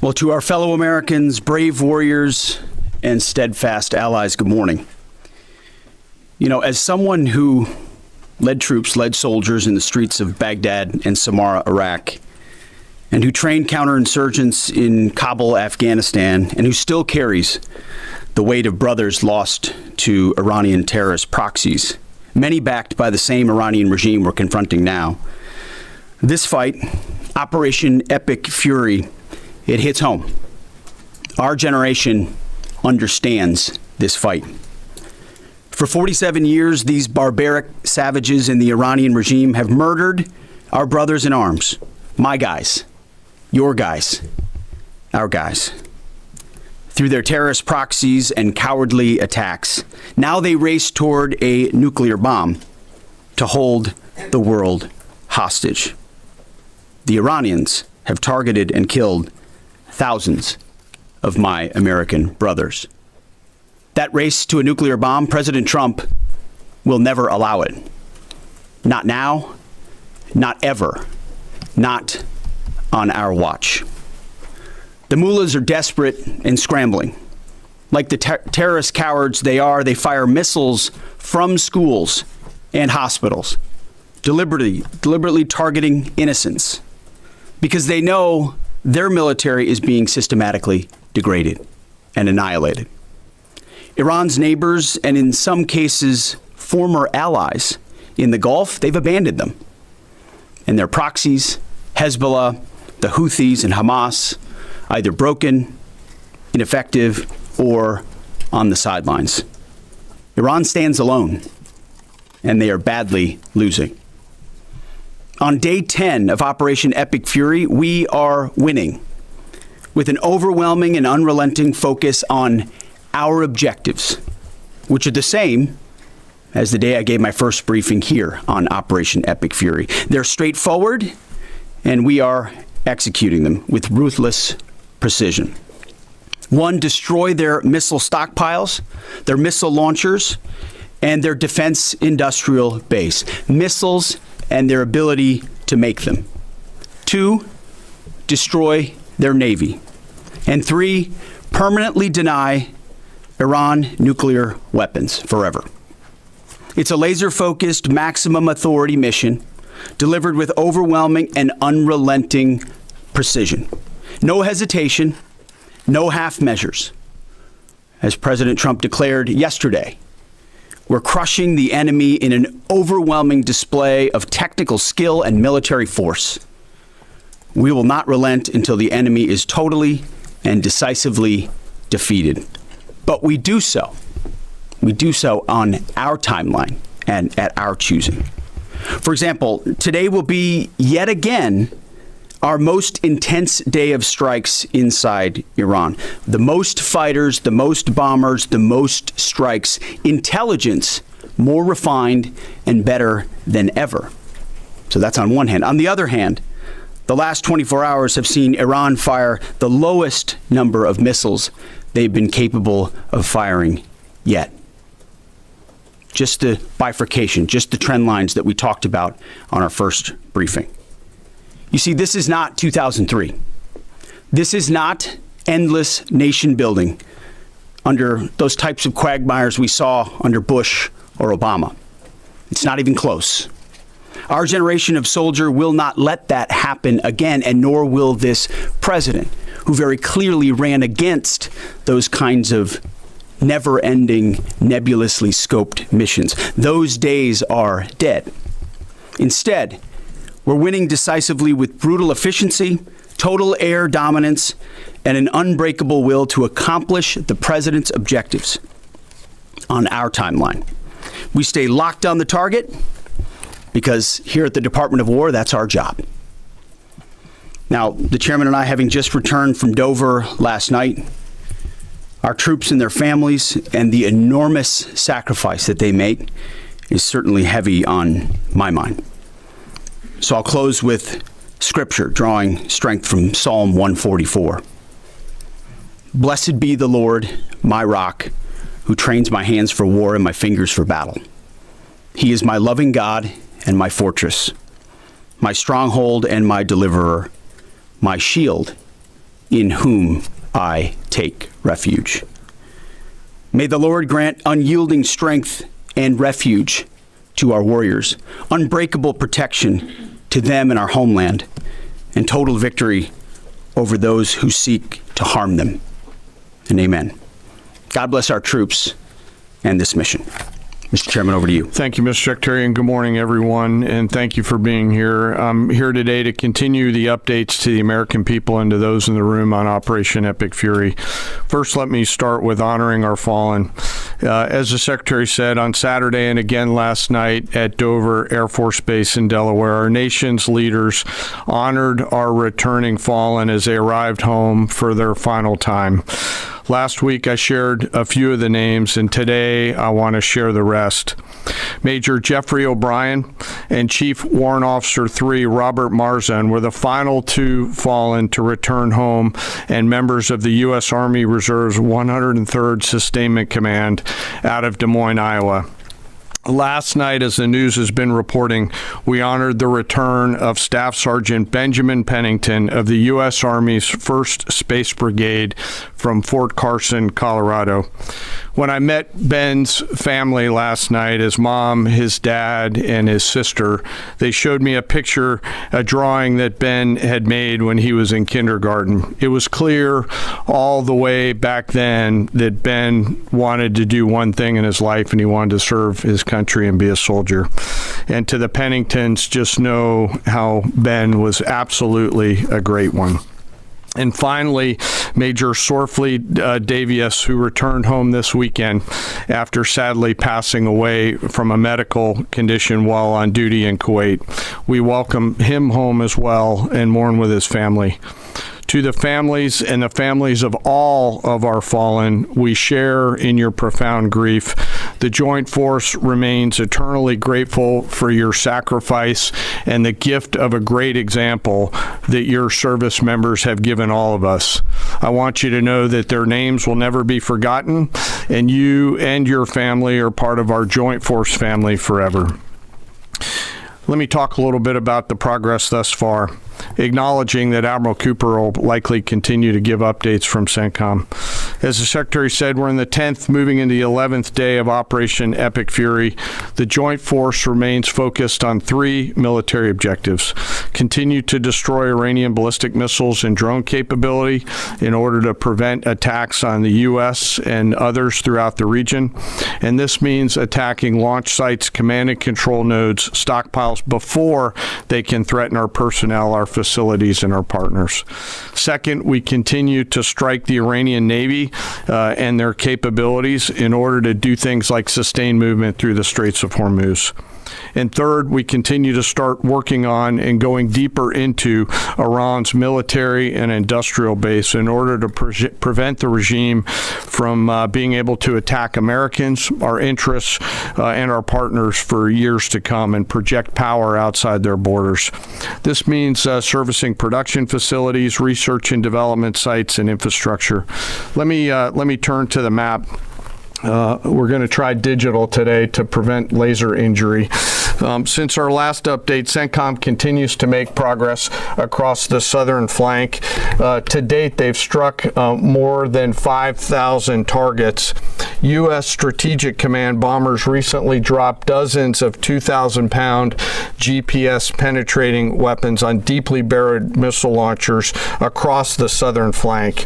Well, to our fellow Americans, brave warriors, and steadfast allies, good morning. You know, as someone who led soldiers in the streets of Baghdad and Samarra, Iraq, and who trained counterinsurgents in Kabul, Afghanistan, and who still carries the weight of brothers lost to Iranian terrorist proxies, many backed by the same Iranian regime we're confronting now, this fight, Operation Epic Fury, it hits home. Our generation understands this fight. For 47 years, these barbaric savages in the Iranian regime have murdered our brothers in arms, my guys, your guys, our guys. Through their terrorist proxies and cowardly attacks, now they race toward a nuclear bomb to hold the world hostage. The Iranians have targeted and killed thousands of my American brothers. That race to a nuclear bomb, President Trump will never allow it. Not now, not ever, not on our watch. The mullahs are desperate and scrambling. Like the terrorist cowards they are, they fire missiles from schools and hospitals, deliberately targeting innocents, because they know their military is being systematically degraded and annihilated. Iran's neighbors, and in some cases, former allies in the Gulf, they've abandoned them. And their proxies, Hezbollah, the Houthis, and Hamas, either broken, ineffective, or on the sidelines. Iran stands alone, and they are badly losing. On day 10 of Operation Epic Fury, we are winning with an overwhelming and unrelenting focus on our objectives, which are the same as the day I gave my first briefing here on Operation Epic Fury. They're straightforward, and we are executing them with ruthless precision. One, destroy their missile stockpiles, their missile launchers, and their defense industrial base. Missiles and their ability to make them. Two, destroy their navy. And three, permanently deny Iran nuclear weapons forever. It's a laser-focused, maximum authority mission delivered with overwhelming and unrelenting precision. No hesitation, no half measures. As President Trump declared yesterday, we're crushing the enemy in an overwhelming display of technical skill and military force. We will not relent until the enemy is totally and decisively defeated. But we do so on our timeline and at our choosing. For example, today will be yet again our most intense day of strikes inside Iran. The most fighters, the most bombers, the most strikes, intelligence more refined and better than ever. So that's on one hand. On the other hand, the last 24 hours have seen Iran fire the lowest number of missiles they've been capable of firing yet. Just the bifurcation, just the trend lines that we talked about on our first briefing. You see, this is not 2003. This is not endless nation building under those types of quagmires we saw under Bush or Obama. It's not even close. Our generation of soldier will not let that happen again, and nor will this president, who very clearly ran against those kinds of never-ending, nebulously scoped missions. Those days are dead. Instead, we're winning decisively with brutal efficiency, total air dominance, and an unbreakable will to accomplish the president's objectives on our timeline. We stay locked on the target because here at the Department of War, that's our job. Now, the chairman and I, having just returned from Dover last night, our troops and their families and the enormous sacrifice that they make is certainly heavy on my mind. So I'll close with scripture, drawing strength from Psalm 144. Blessed be the Lord, my rock, who trains my hands for war and my fingers for battle. He is my loving God and my fortress, my stronghold and my deliverer, my shield in whom I take refuge. May the Lord grant unyielding strength and refuge to our warriors, unbreakable protection to them and our homeland, and total victory over those who seek to harm them. And amen. God bless our troops and this mission. Mr. Chairman, over to you. Thank you, Mr. Secretary, and good morning, everyone, and thank you for being here. I'm here today to continue the updates to the American people and to those in the room on Operation Epic Fury. First, let me start with honoring our fallen. As the Secretary said, on Saturday and again last night at Dover Air Force Base in Delaware, our nation's leaders honored our returning fallen as they arrived home for their final time. Last week, I shared a few of the names, and today I want to share the rest. Major Jeffrey O'Brien and Chief Warrant Officer 3 Robert Marzan were the final two fallen to return home, and members of the U.S. Army Reserve's 103rd Sustainment Command out of Des Moines, Iowa. Last night, as the news has been reporting, we honored the return of Staff Sergeant Benjamin Pennington of the U.S. Army's 1st Space Brigade from Fort Carson, Colorado. When I met Ben's family last night, his mom, his dad, and his sister, they showed me a drawing that Ben had made when he was in kindergarten. It was clear all the way back then that Ben wanted to do one thing in his life, and he wanted to serve his country and be a soldier. And to the Penningtons, just know how Ben was absolutely a great one. And finally, Major Sorfleet Davies, who returned home this weekend after sadly passing away from a medical condition while on duty in Kuwait. We welcome him home as well and mourn with his family. To the families and the families of all of our fallen, we share in your profound grief. The Joint Force remains eternally grateful for your sacrifice and the gift of a great example that your service members have given all of us. I want you to know that their names will never be forgotten, and you and your family are part of our Joint Force family forever. Let me talk a little bit about the progress thus far, acknowledging that Admiral Cooper will likely continue to give updates from CENTCOM. As the Secretary said, we're in the 10th, moving into the 11th day of Operation Epic Fury. The Joint Force remains focused on 3 military objectives: continue to destroy Iranian ballistic missiles and drone capability in order to prevent attacks on the U.S. and others throughout the region. And this means attacking launch sites, command and control nodes, stockpiles before they can threaten our personnel, our facilities, and our partners. Second, we continue to strike the Iranian Navy and their capabilities in order to do things like sustain movement through the Straits of Hormuz. And third, we continue to start working on and going deeper into Iran's military and industrial base in order to prevent the regime from being able to attack Americans, our interests, and our partners for years to come and project power outside their borders. This means servicing production facilities, research and development sites, and infrastructure. Let me turn to the map. We're going to try digital today to prevent laser injury. Since our last update, CENTCOM continues to make progress across the southern flank. To date, they've struck more than 5,000 targets. U.S. Strategic Command bombers recently dropped dozens of 2,000-pound GPS-penetrating weapons on deeply buried missile launchers across the southern flank.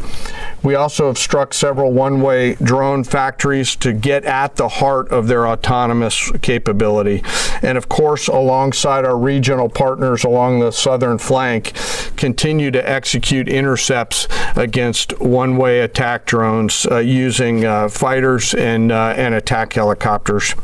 We also have struck several one-way drone factories to get at the heart of their autonomous capability. And of course, alongside our regional partners along the southern flank, continue to execute intercepts against one-way attack drones using fighters and attack helicopters.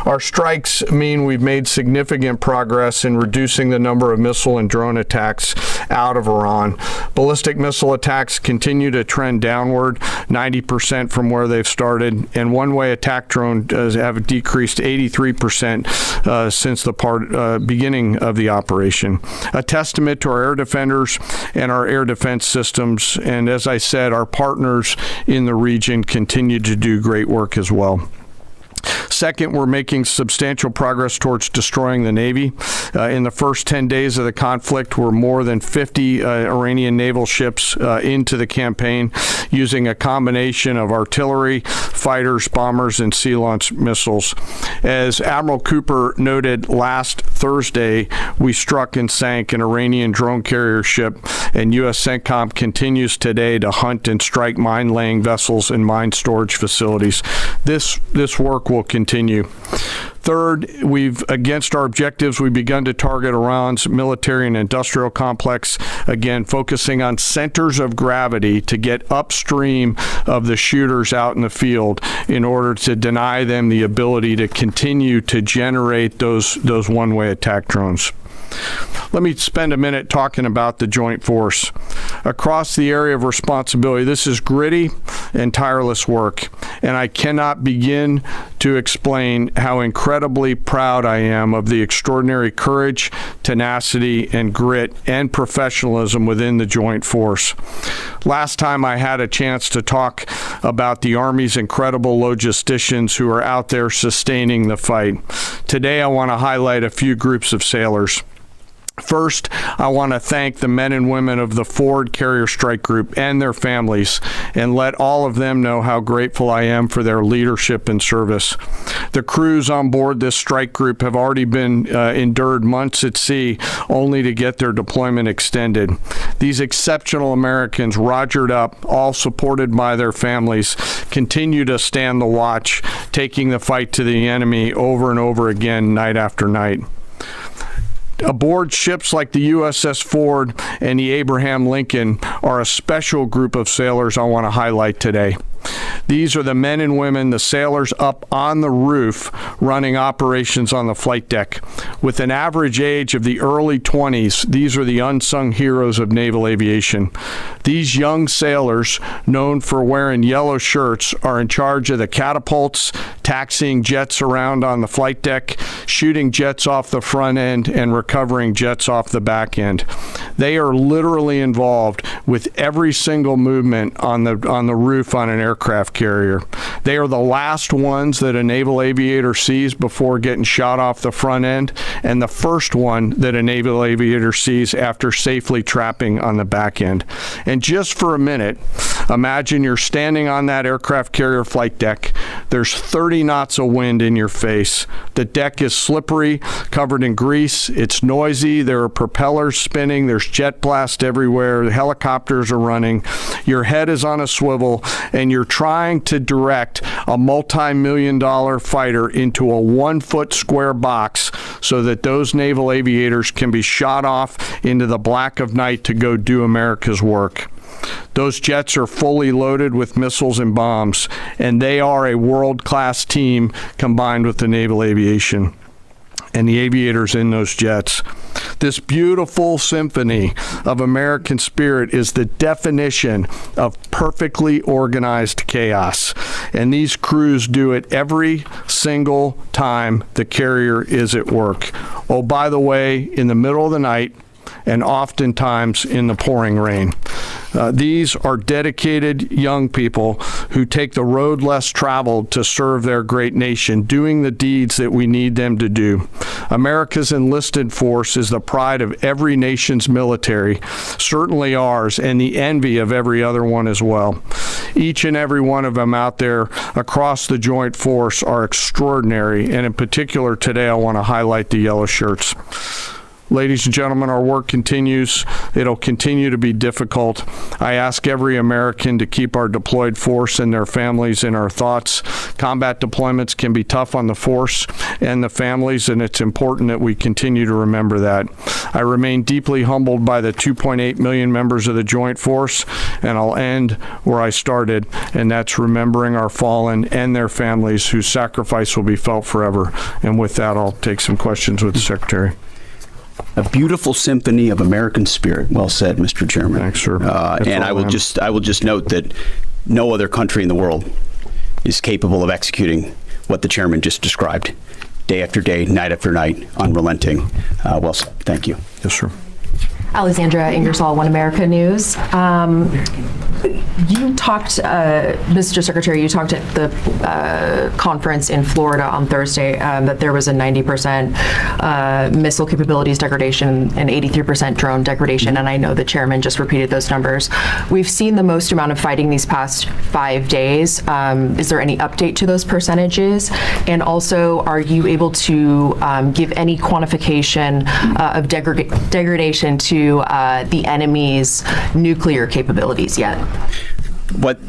Our strikes mean we've made significant progress in reducing the number of missile and drone attacks out of Iran. Ballistic missile attacks continue to trend downward, 90% from where they've started, and one-way attack drones have decreased 83% since the beginning of the operation. A testament to our air defenders and our air defense systems, and as I said, our partners in the region continue to do great work as well. Second, we're making substantial progress towards destroying the Navy. In the first 10 days of the conflict, we're more than 50 Iranian naval ships into the campaign using a combination of artillery, fighters, bombers, and sea-launched missiles. As Admiral Cooper noted last Thursday, we struck and sank an Iranian drone carrier ship, and U.S. CENTCOM continues today to hunt and strike mine-laying vessels and mine storage facilities. This work will continue. Third, against our objectives, we've begun to target Iran's military and industrial complex, again, focusing on centers of gravity to get upstream of the shooters out in the field in order to deny them the ability to continue to generate those one-way attack drones. Let me spend a minute talking about the joint force. Across the area of responsibility, this is gritty and tireless work, and I cannot begin to explain how incredibly proud I am of the extraordinary courage, tenacity, and grit and professionalism within the joint force. Last time I had a chance to talk about the Army's incredible logisticians who are out there sustaining the fight. Today I want to highlight a few groups of sailors. First, I want to thank the men and women of the Ford Carrier Strike Group and their families, and let all of them know how grateful I am for their leadership and service. The crews on board this strike group have already been endured months at sea only to get their deployment extended. These exceptional Americans, rogered up, all supported by their families, continue to stand the watch, taking the fight to the enemy over and over again, night after night. Aboard ships like the USS Ford and the Abraham Lincoln are a special group of sailors I want to highlight today. These are the men and women, the sailors up on the roof running operations on the flight deck. With an average age of the early 20s, these are the unsung heroes of naval aviation. These young sailors, known for wearing yellow shirts, are in charge of the catapults, taxiing jets around on the flight deck, shooting jets off the front end, and recovering jets off the back end. They are literally involved with every single movement on the roof on an aircraft carrier. They are the last ones that a naval aviator sees before getting shot off the front end, and the first one that a naval aviator sees after safely trapping on the back end. And just for a minute, imagine you're standing on that aircraft carrier flight deck. There's 30 knots of wind in your face. The deck is slippery, covered in grease. It's noisy. There are propellers spinning. There's jet blast everywhere. The helicopters are running. Your head is on a swivel, and you're trying to direct a multi-million-dollar fighter into a 1-foot square box so that those naval aviators can be shot off into the black of night to go do America's work. Those jets are fully loaded with missiles and bombs, and they are a world-class team combined with the naval aviation and the aviators in those jets. This beautiful symphony of American spirit is the definition of perfectly organized chaos. And these crews do it every single time the carrier is at work. Oh, by the way, in the middle of the night, and oftentimes in the pouring rain. These are dedicated young people who take the road less traveled to serve their great nation, doing the deeds that we need them to do. America's enlisted force is the pride of every nation's military, certainly ours, and the envy of every other one as well. Each and every one of them out there across the joint force are extraordinary, and in particular today I want to highlight the yellow shirts. Ladies and gentlemen, our work continues. It'll continue to be difficult. I ask every American to keep our deployed force and their families in our thoughts. Combat deployments can be tough on the force and the families, and it's important that we continue to remember that. I remain deeply humbled by the 2.8 million members of the Joint Force, and I'll end where I started, and that's remembering our fallen and their families whose sacrifice will be felt forever. And with that, I'll take some questions with the Secretary. A beautiful symphony of American spirit. Well said, Mr. Chairman. Thanks, sir. And I will just note that no other country in the world is capable of executing what the chairman just described, day after day, night after night, unrelenting. Well said. Thank you. Yes, sir. Alexandra Ingersoll, One America News. You talked, Mr. Secretary, you talked at the conference in Florida on Thursday that there was a 90% missile capabilities degradation and 83% drone degradation, and I know the chairman just repeated those numbers. We've seen the most amount of fighting these past 5 days. Is there any update to those percentages? And also, are you able to give any quantification of degradation to the enemy's nuclear capabilities yet? What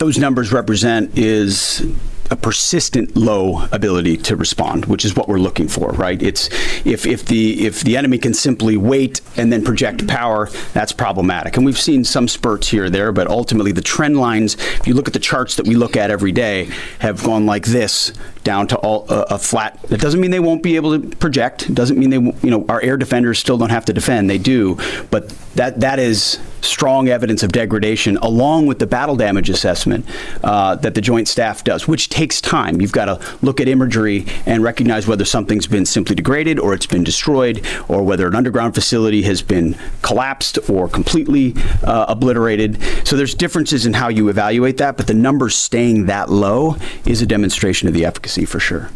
those numbers represent is a persistent low ability to respond, which is what we're looking for, right? It's if the enemy can simply wait and then project power, that's problematic. And we've seen some spurts here or there, but ultimately the trend lines, if you look at the charts that we look at every day, have gone like this down to a flat. It doesn't mean they won't be able to project. It doesn't mean our air defenders still don't have to defend. They do, but that is strong evidence of degradation, along with the battle damage assessment that the Joint Staff does, which takes time. You've got to look at imagery and recognize whether something's been simply degraded or it's been destroyed, or whether an underground facility has been collapsed or completely obliterated. So there's differences in how you evaluate that, but the numbers staying that low is a demonstration of the efficacy for sure.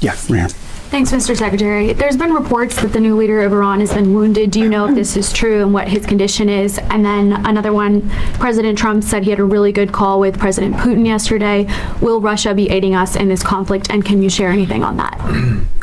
Yeah, Ryan. Thanks, Mr. Secretary. There's been reports that the new leader of Iran has been wounded. Do you know if this is true and what his condition is? And then another one, President Trump said he had a really good call with President Putin yesterday. Will Russia be aiding us in this conflict, and can you share anything on that?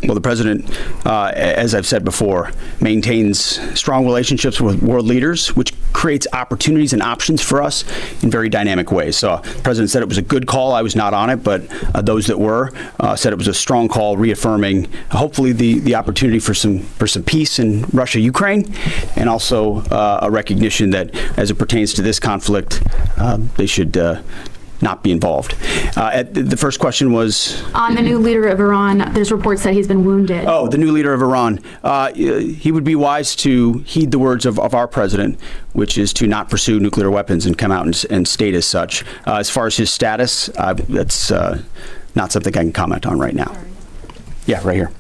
Well, the president, as I've said before, maintains strong relationships with world leaders, which creates opportunities and options for us in very dynamic ways. So the president said it was a good call. I was not on it, but those that were said it was a strong call, reaffirming hopefully the opportunity for some peace in Russia, Ukraine, and also a recognition that as it pertains to this conflict, they should not be involved. The first question was? On the new leader of Iran, there's reports that he's been wounded. Oh, the new leader of Iran. He would be wise to heed the words of our president, which is to not pursue nuclear weapons and come out and state as such. As far as his status, that's not something I can comment on right now. Yeah, right here.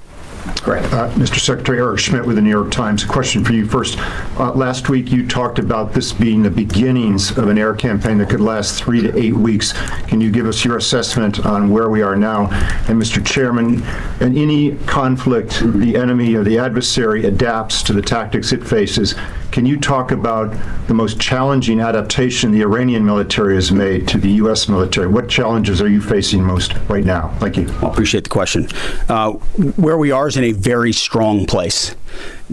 Great. Mr. Secretary, Eric Schmidt with the New York Times. A question for you first. Last week you talked about this being the beginnings of an air campaign that could last 3 to 8 weeks. Can you give us your assessment on where we are now? And Mr. Chairman, in any conflict, the enemy or the adversary adapts to the tactics it faces. Can you talk about the most challenging adaptation the Iranian military has made to the U.S. military? What challenges are you facing most right now? Thank you. I appreciate the question. Where we are is in a very strong place,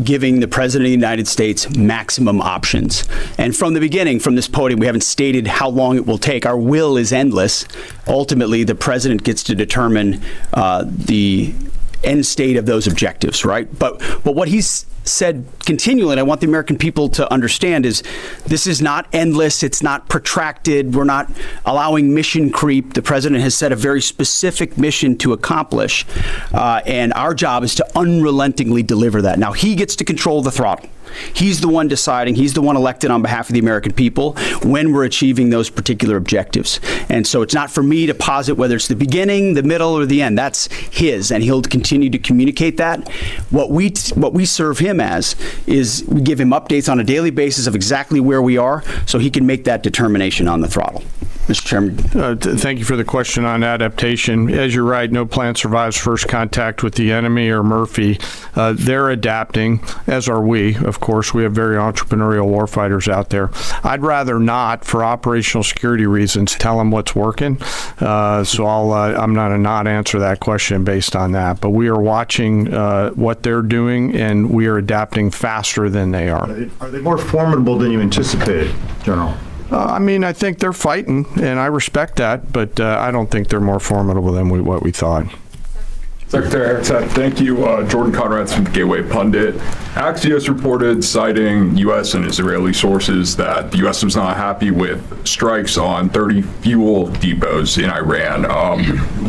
giving the President of the United States maximum options. And from the beginning, from this podium, we haven't stated how long it will take. Our will is endless. Ultimately, the President gets to determine the end state of those objectives, right? But what he's said continually, and I want the American people to understand, is this is not endless, it's not protracted, we're not allowing mission creep. The president has set a very specific mission to accomplish, and our job is to unrelentingly deliver that. Now, he gets to control the throttle. He's the one deciding, he's the one elected on behalf of the American people when we're achieving those particular objectives. And so it's not for me to posit whether it's the beginning, the middle, or the end. That's his, and he'll continue to communicate that. What we serve him as is we give him updates on a daily basis of exactly where we are so he can make that determination on the throttle. Mr. Chairman. Thank you for the question on adaptation. As you're right, no plan survives first contact with the enemy or Murphy. They're adapting, as are we. Of course, we have very entrepreneurial warfighters out there. I'd rather not, for operational security reasons, tell them what's working. So I'm not a not answer that question based on that. But we are watching what they're doing, and we are adapting faster than they are. Are they more formidable than you anticipated, General? I think they're fighting, and I respect that, but I don't think they're more formidable than what we thought. Secretary Hegseth, thank you. Jordan Conrad's from the Gateway Pundit. Axios reported, citing U.S. and Israeli sources, that the U.S. was not happy with strikes on 30 fuel depots in Iran.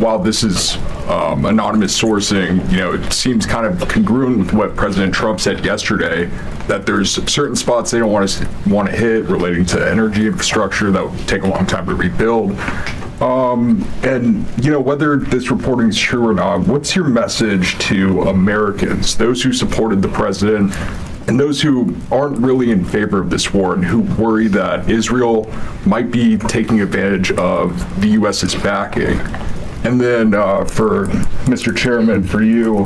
While this is anonymous sourcing, it seems kind of congruent with what President Trump said yesterday, that there's certain spots they don't want to hit relating to energy infrastructure that would take a long time to rebuild. Whether this reporting is true or not, what's your message to Americans, those who supported the president and those who aren't really in favor of this war and who worry that Israel might be taking advantage of the U.S.'s backing. And then for Mr. Chairman, for you,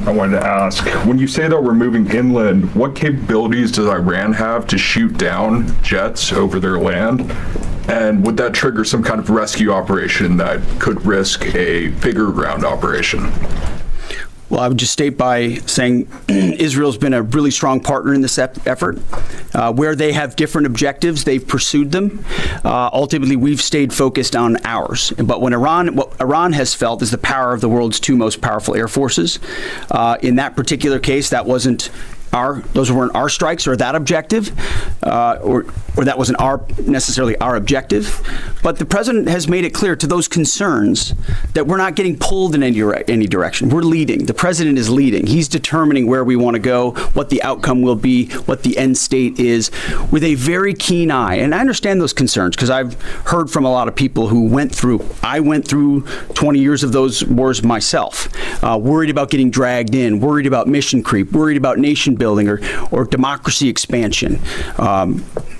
I wanted to ask, when you say that we're moving inland, what capabilities does Iran have to shoot down jets over their land? And would that trigger some kind of rescue operation that could risk a bigger ground operation? Well, I would just state by saying Israel's been a really strong partner in this effort. Where they have different objectives, they've pursued them. Ultimately, we've stayed focused on ours. But what Iran has felt is the power of the world's two most powerful air forces. In that particular case, those weren't our strikes or that objective, or that wasn't necessarily our objective. But the president has made it clear to those concerns that we're not getting pulled in any direction. We're leading. The president is leading. He's determining where we want to go, what the outcome will be, what the end state is, with a very keen eye. And I understand those concerns because I've heard from a lot of people who I went through 20 years of those wars myself, worried about getting dragged in, worried about mission creep, worried about nation building or democracy expansion.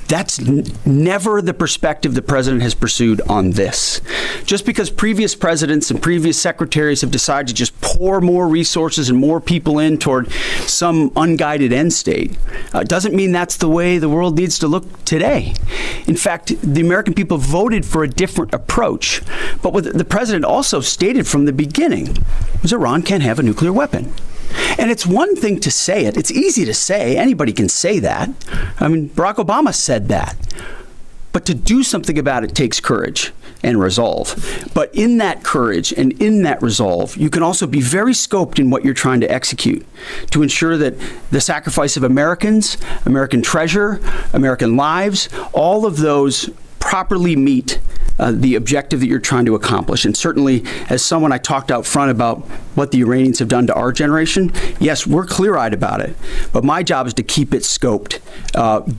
That's never the perspective the president has pursued on this. Just because previous presidents and previous secretaries have decided to just pour more resources and more people in toward some unguided end state doesn't mean that's the way the world needs to look today. In fact, the American people voted for a different approach. But what the president also stated from the beginning was Iran can't have a nuclear weapon. And it's one thing to say it. It's easy to say. Anybody can say that. I mean, Barack Obama said that. But to do something about it takes courage and resolve. But in that courage and in that resolve, you can also be very scoped in what you're trying to execute to ensure that the sacrifice of Americans, American treasure, American lives, all of those properly meet the objective that you're trying to accomplish. And certainly, as someone I talked out front about what the Iranians have done to our generation, yes, we're clear-eyed about it. But my job is to keep it scoped,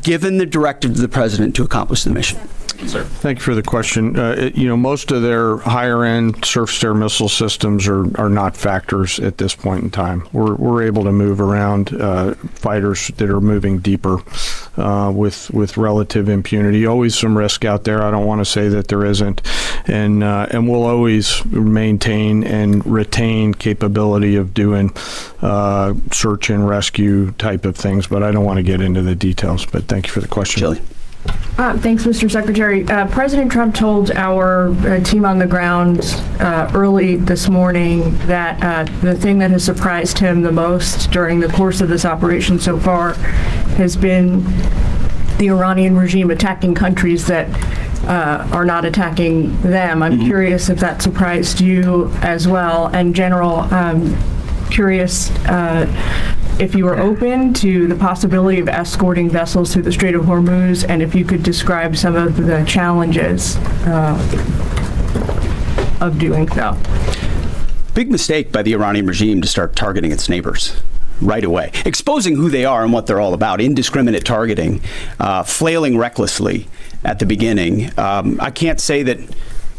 given the directive of the president to accomplish the mission. Sir. Thank you for the question. Most of their higher-end surface-to-air missile systems are not factors at this point in time. We're able to move around fighters that are moving deeper with relative impunity. Always some risk out there. I don't want to say that there isn't, and we'll always maintain and retain capability of doing search and rescue type of things. But I don't want to get into the details. But thank you for the question. Shelley. Thanks, Mr. Secretary. President Trump told our team on the ground early this morning that the thing that has surprised him the most during the course of this operation so far has been the Iranian regime attacking countries that are not attacking them. I'm curious if that surprised you as well. And General, curious if you were open to the possibility of escorting vessels through the Strait of Hormuz, and if you could describe some of the challenges of doing so. Big mistake by the Iranian regime to start targeting its neighbors right away, exposing who they are and what they're all about, indiscriminate targeting, flailing recklessly at the beginning. I can't say that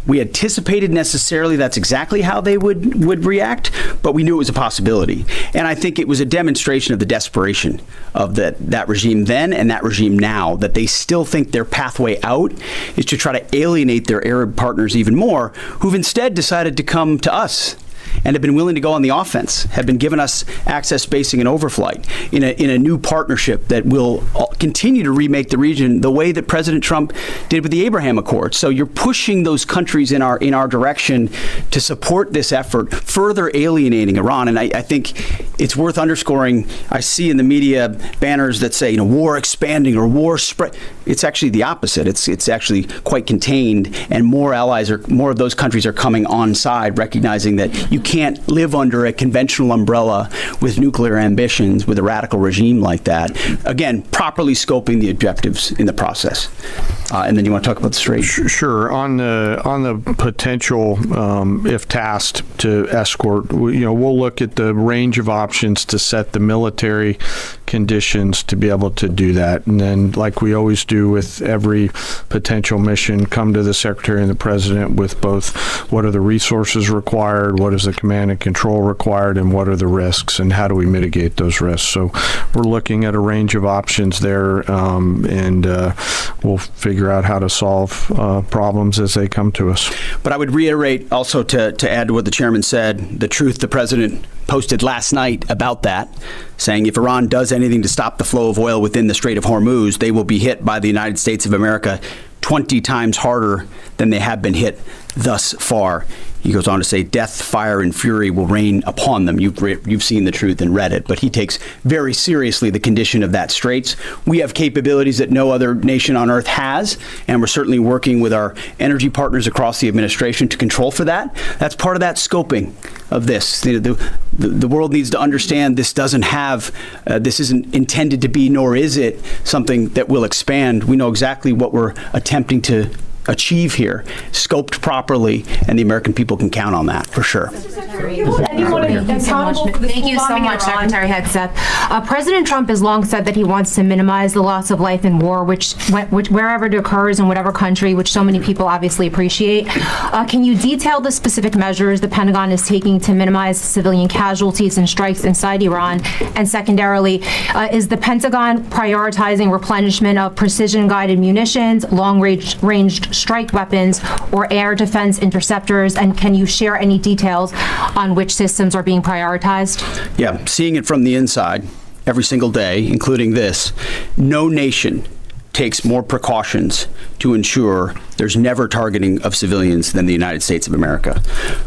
we anticipated necessarily that's exactly how they would react, but we knew it was a possibility. And I think it was a demonstration of the desperation of that regime then and that regime now, that they still think their pathway out is to try to alienate their Arab partners even more, who've instead decided to come to us and have been willing to go on the offense, have been giving us access, spacing, and overflight in a new partnership that will continue to remake the region the way that President Trump did with the Abraham Accords. So you're pushing those countries in our direction to support this effort, further alienating Iran. And I think it's worth underscoring. I see in the media banners that say, war expanding or war spread. It's actually the opposite. It's actually quite contained, and more of those countries are coming on side, recognizing that you can't live under a conventional umbrella with nuclear ambitions with a radical regime like that. Again, properly scoping the objectives in the process. And then you want to talk about the Strait? Sure. On the potential, if tasked to escort, we'll look at the range of options to set the military conditions to be able to do that. And then, like we always do with every potential mission, come to the Secretary and the President with both what are the resources required, what is the command and control required, and what are the risks, and how do we mitigate those risks. So we're looking at a range of options there, and we'll figure out how to solve problems as they come to us. But I would reiterate also to add to what the chairman said, the truth the president posted last night about that, saying if Iran does anything to stop the flow of oil within the Strait of Hormuz, they will be hit by the United States of America 20 times harder than they have been hit thus far. He goes on to say, death, fire, and fury will rain upon them. You've seen the truth and read it, but he takes very seriously the condition of that straits. We have capabilities that no other nation on earth has, and we're certainly working with our energy partners across the administration to control for that. That's part of that scoping of this. The world needs to understand this doesn't have, this isn't intended to be, nor is it something that will expand. We know exactly what we're attempting to achieve here, scoped properly, and the American people can count on that for sure. Thank you so much, Secretary Hegseth. President Trump has long said that he wants to minimize the loss of life in war, which wherever it occurs in whatever country, which so many people obviously appreciate. Can you detail the specific measures the Pentagon is taking to minimize civilian casualties and strikes inside Iran? And secondarily, is the Pentagon prioritizing replenishment of precision-guided munitions, long-ranged strike weapons, or air defense interceptors? And can you share any details on which systems are being prioritized? Yeah, seeing it from the inside every single day, including this, no nation takes more precautions to ensure there's never targeting of civilians than the United States of America.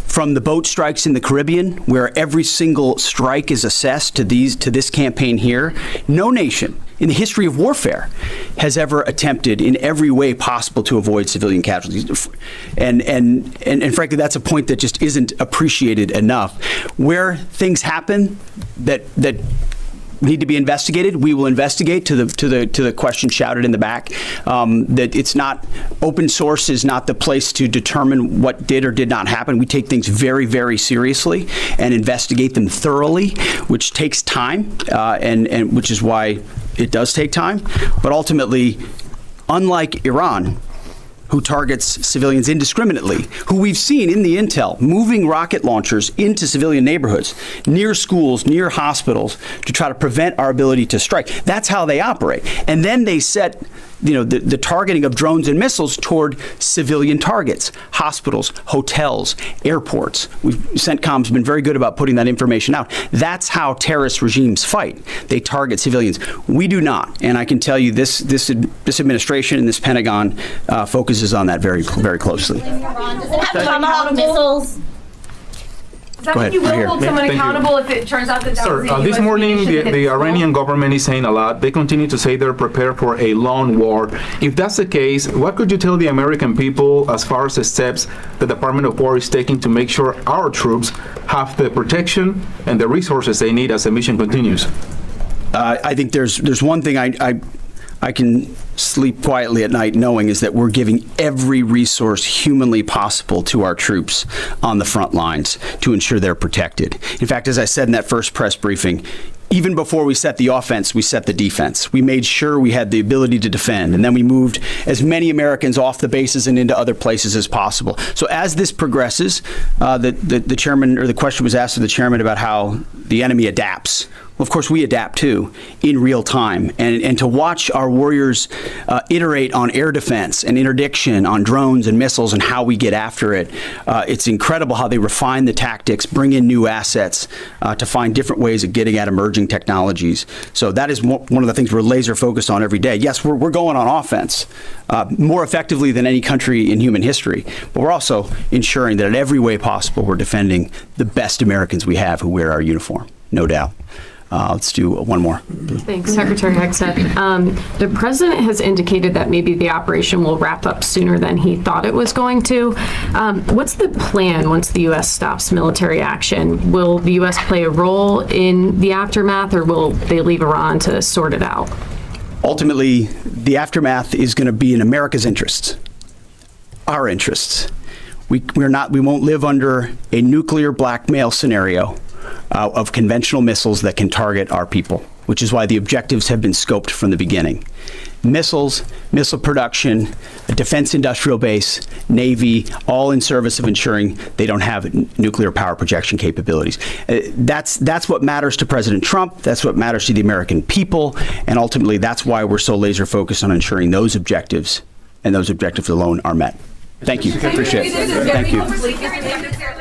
From the boat strikes in the Caribbean, where every single strike is assessed to this campaign here, no nation in the history of warfare has ever attempted in every way possible to avoid civilian casualties. And frankly, that's a point that just isn't appreciated enough. Where things happen that need to be investigated, we will investigate to the question shouted in the back. That it's not, open source is not the place to determine what did or did not happen. We take things very, very seriously and investigate them thoroughly, which takes time, and which is why it does take time. But ultimately, unlike Iran, who targets civilians indiscriminately, who we've seen in the intel moving rocket launchers into civilian neighborhoods, near schools, near hospitals, to try to prevent our ability to strike. That's how they operate. And then they set the targeting of drones and missiles toward civilian targets, hospitals, hotels, airports. CENTCOM's been very good about putting that information out. That's how terrorist regimes fight. They target civilians. We do not. And I can tell you this administration and this Pentagon focuses on that very, very closely. Tomahawk missiles. Does that Go mean ahead, you right will here. hold someone Thank you. accountable if it turns out that that was a This US morning, munition that the hit Iranian government is saying a lot. They continue to say they're prepared for a long war. If that's the case, what could you tell the American people as far as the steps the Department of War is taking to make sure our troops have the protection and the resources they need as the mission continues? I think there's one thing I can sleep quietly at night knowing is that we're giving every resource humanly possible to our troops on the front lines to ensure they're protected. In fact, as I said in that first press briefing, even before we set the offense, we set the defense. We made sure we had the ability to defend, and then we moved as many Americans off the bases and into other places as possible. So as this progresses, the chairman, or the question was asked of the chairman about how the enemy adapts. Well, of course, we adapt too in real time. And to watch our warriors iterate on air defense and interdiction on drones and missiles and how we get after it, it's incredible how they refine the tactics, bring in new assets to find different ways of getting at emerging technologies. So that is one of the things we're laser focused on every day. Yes, we're going on offense more effectively than any country in human history, but we're also ensuring that in every way possible we're defending the best Americans we have who wear our uniform, no doubt. Let's do one more. Thanks, Secretary Hegseth. The president has indicated that maybe the operation will wrap up sooner than he thought it was going to. What's the plan once the U.S. stops military action? Will the U.S. play a role in the aftermath, or will they leave Iran to sort it out? Ultimately, the aftermath is going to be in America's interests, our interests. We won't live under a nuclear blackmail scenario of conventional missiles that can target our people. which is why the objectives have been scoped from the beginning. Missiles, missile production, a defense industrial base, Navy, all in service of ensuring they don't have nuclear power projection capabilities. That's what matters to President Trump. That's what matters to the American people. And ultimately, that's why we're so laser focused on ensuring those objectives and those objectives alone are met. Thank you. Appreciate it. Thank you.